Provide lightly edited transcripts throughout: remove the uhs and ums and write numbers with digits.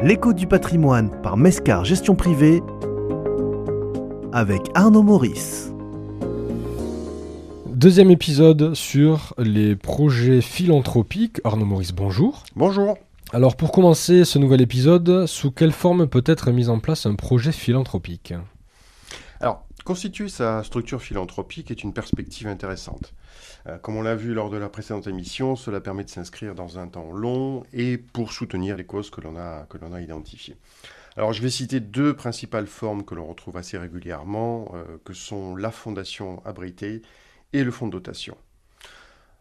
L'écho du patrimoine par Mescar Gestion Privée avec Arnaud Maurice. Deuxième épisode sur les projets philanthropiques. Arnaud Maurice, bonjour. Bonjour. Alors pour commencer ce nouvel épisode, sous quelle forme peut être mis en place un projet philanthropique ? Alors, constituer sa structure philanthropique est une perspective intéressante. Comme on l'a vu lors de la précédente émission, cela permet de s'inscrire dans un temps long et pour soutenir les causes que l'on a identifiées. Alors, je vais citer deux principales formes que l'on retrouve assez régulièrement, que sont la fondation abritée et le fonds de dotation.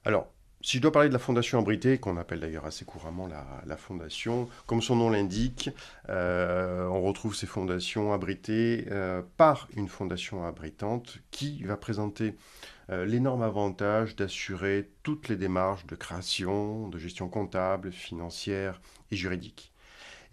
Alors, si je dois parler de la fondation abritée, qu'on appelle d'ailleurs assez couramment la fondation, comme son nom l'indique, on retrouve ces fondations abritées par une fondation abritante qui va présenter l'énorme avantage d'assurer toutes les démarches de création, de gestion comptable, financière et juridique.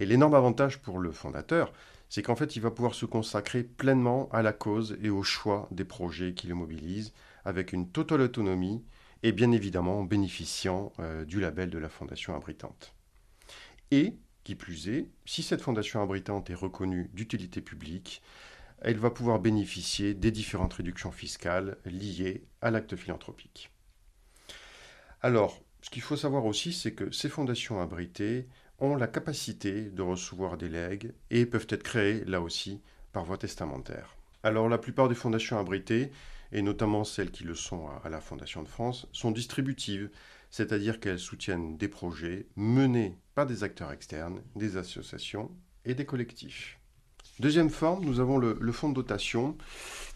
Et l'énorme avantage pour le fondateur, c'est qu'en fait, il va pouvoir se consacrer pleinement à la cause et au choix des projets qui le mobilisent, avec une totale autonomie, et bien évidemment en bénéficiant du label de la fondation abritante. Et, qui plus est, si cette fondation abritante est reconnue d'utilité publique, elle va pouvoir bénéficier des différentes réductions fiscales liées à l'acte philanthropique. Alors, ce qu'il faut savoir aussi, c'est que ces fondations abritées ont la capacité de recevoir des legs et peuvent être créées, là aussi, par voie testamentaire. Alors, la plupart des fondations abritées, et notamment celles qui le sont à la Fondation de France, sont distributives, c'est-à-dire qu'elles soutiennent des projets menés par des acteurs externes, des associations et des collectifs. Deuxième forme, nous avons le fonds de dotation,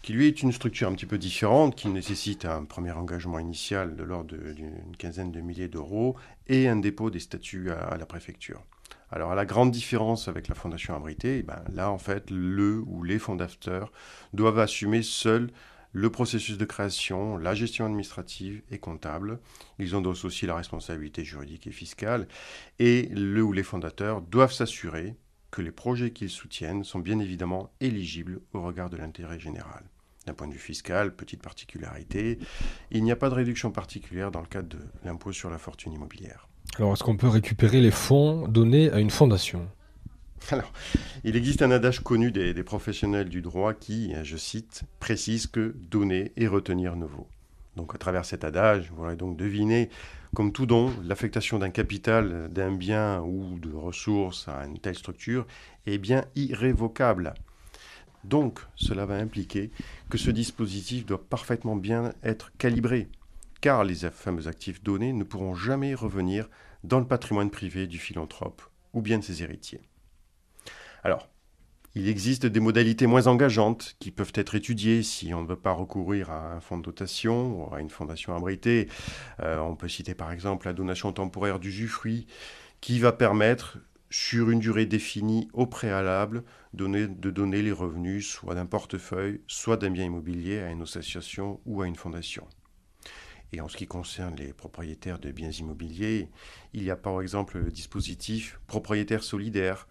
qui lui est une structure un petit peu différente, qui nécessite un premier engagement initial de l'ordre d'une quinzaine de milliers d'euros et un dépôt des statuts à la préfecture. Alors, la grande différence avec la fondation abritée, là, en fait, le ou les fondateurs doivent assumer seuls le processus de création, la gestion administrative et comptable. Ils ont aussi la responsabilité juridique et fiscale. Et le ou les fondateurs doivent s'assurer que les projets qu'ils soutiennent sont bien évidemment éligibles au regard de l'intérêt général. D'un point de vue fiscal, petite particularité, il n'y a pas de réduction particulière dans le cadre de l'impôt sur la fortune immobilière. Alors est-ce qu'on peut récupérer les fonds donnés à une fondation ? Alors, il existe un adage connu des professionnels du droit qui, je cite, précise que donner et retenir ne vaut. Donc à travers cet adage, vous aurez donc deviné, comme tout don, l'affectation d'un capital, d'un bien ou de ressources à une telle structure est bien irrévocable. Donc cela va impliquer que ce dispositif doit parfaitement bien être calibré, car les fameux actifs donnés ne pourront jamais revenir dans le patrimoine privé du philanthrope ou bien de ses héritiers. Alors, il existe des modalités moins engageantes qui peuvent être étudiées si on ne veut pas recourir à un fonds de dotation ou à une fondation abritée. On peut citer par exemple la donation temporaire d'usufruit qui va permettre, sur une durée définie au préalable, de donner les revenus soit d'un portefeuille, soit d'un bien immobilier à une association ou à une fondation. Et en ce qui concerne les propriétaires de biens immobiliers, il y a par exemple le dispositif propriétaire solidaire,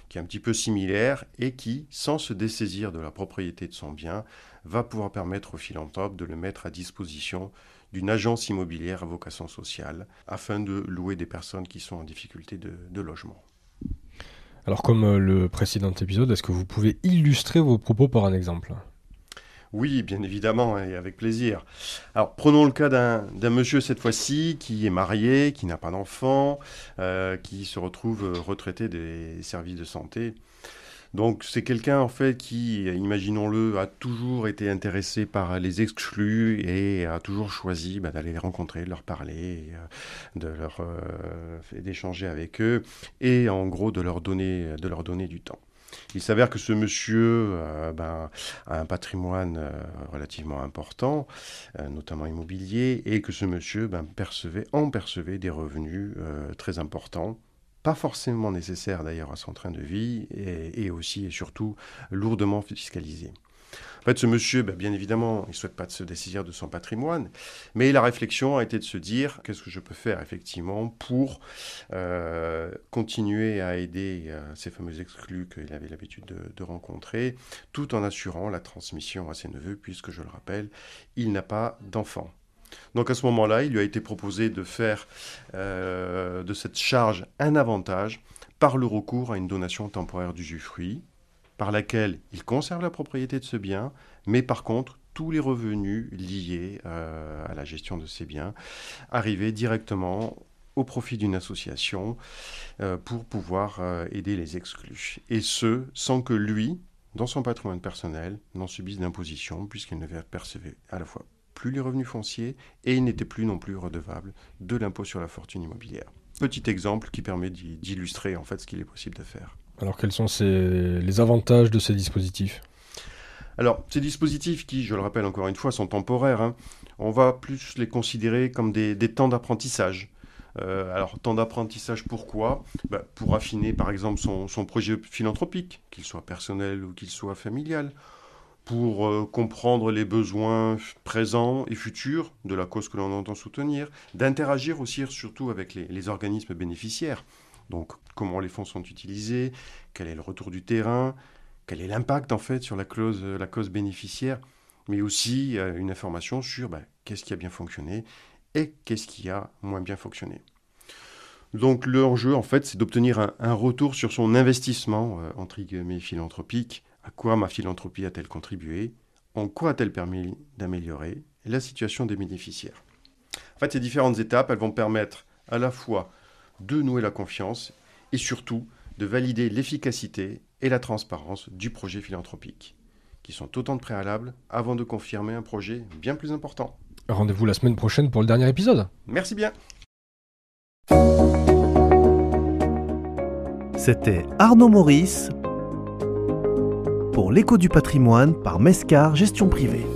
qui est un petit peu similaire et qui, sans se dessaisir de la propriété de son bien, va pouvoir permettre au philanthrope de le mettre à disposition d'une agence immobilière à vocation sociale, afin de louer des personnes qui sont en difficulté de logement. Alors comme le précédent épisode, est-ce que vous pouvez illustrer vos propos par un exemple ? Oui, bien évidemment, et avec plaisir. Alors, prenons le cas d'un monsieur, cette fois-ci, qui est marié, qui n'a pas d'enfant, qui se retrouve retraité des services de santé. Donc, c'est quelqu'un, en fait, qui, imaginons-le, a toujours été intéressé par les exclus et a toujours choisi d'aller les rencontrer, de leur parler, d'échanger avec eux et, en gros, de leur donner du temps. Il s'avère que ce monsieur a un patrimoine relativement important, notamment immobilier, et que ce monsieur en percevait des revenus très importants, pas forcément nécessaires d'ailleurs à son train de vie, et aussi et surtout lourdement fiscalisés. En fait, ce monsieur, bien évidemment, il ne souhaite pas se dessaisir de son patrimoine, mais la réflexion a été de se dire, qu'est-ce que je peux faire effectivement pour continuer à aider ces fameux exclus qu'il avait l'habitude de rencontrer, tout en assurant la transmission à ses neveux, puisque, je le rappelle, il n'a pas d'enfant. Donc à ce moment-là, il lui a été proposé de faire de cette charge un avantage par le recours à une donation temporaire d'usufruit, par laquelle il conserve la propriété de ce bien, mais par contre, tous les revenus liés à la gestion de ces biens arrivaient directement au profit d'une association pour pouvoir aider les exclus. Et ce, sans que lui, dans son patrimoine personnel, n'en subisse d'imposition, puisqu'il ne percevait à la fois plus les revenus fonciers et il n'était plus non plus redevable de l'impôt sur la fortune immobilière. Petit exemple qui permet d'illustrer en fait ce qu'il est possible de faire. Alors quels sont les avantages de ces dispositifs ? Alors, ces dispositifs qui, je le rappelle encore une fois, sont temporaires, hein, on va plus les considérer comme des temps d'apprentissage. Alors, temps d'apprentissage, pourquoi ? Pour affiner, par exemple, son projet philanthropique, qu'il soit personnel ou qu'il soit familial, pour comprendre les besoins présents et futurs de la cause que l'on entend soutenir, d'interagir aussi surtout avec les organismes bénéficiaires. Donc, comment les fonds sont utilisés, quel est le retour du terrain, quel est l'impact en fait sur la cause bénéficiaire, mais aussi une information sur qu'est-ce qui a bien fonctionné et qu'est-ce qui a moins bien fonctionné. Donc l'enjeu en fait c'est d'obtenir un retour sur son investissement entre guillemets philanthropique. À quoi ma philanthropie a-t-elle contribué ? En quoi a-t-elle permis d'améliorer la situation des bénéficiaires ? En fait, ces différentes étapes, elles vont permettre à la fois de nouer la confiance et surtout de valider l'efficacité et la transparence du projet philanthropique, qui sont autant de préalables avant de confirmer un projet bien plus important. Rendez-vous la semaine prochaine pour le dernier épisode. Merci bien. C'était Arnaud Maurice pour l'Écho du patrimoine par Mescar Gestion Privée.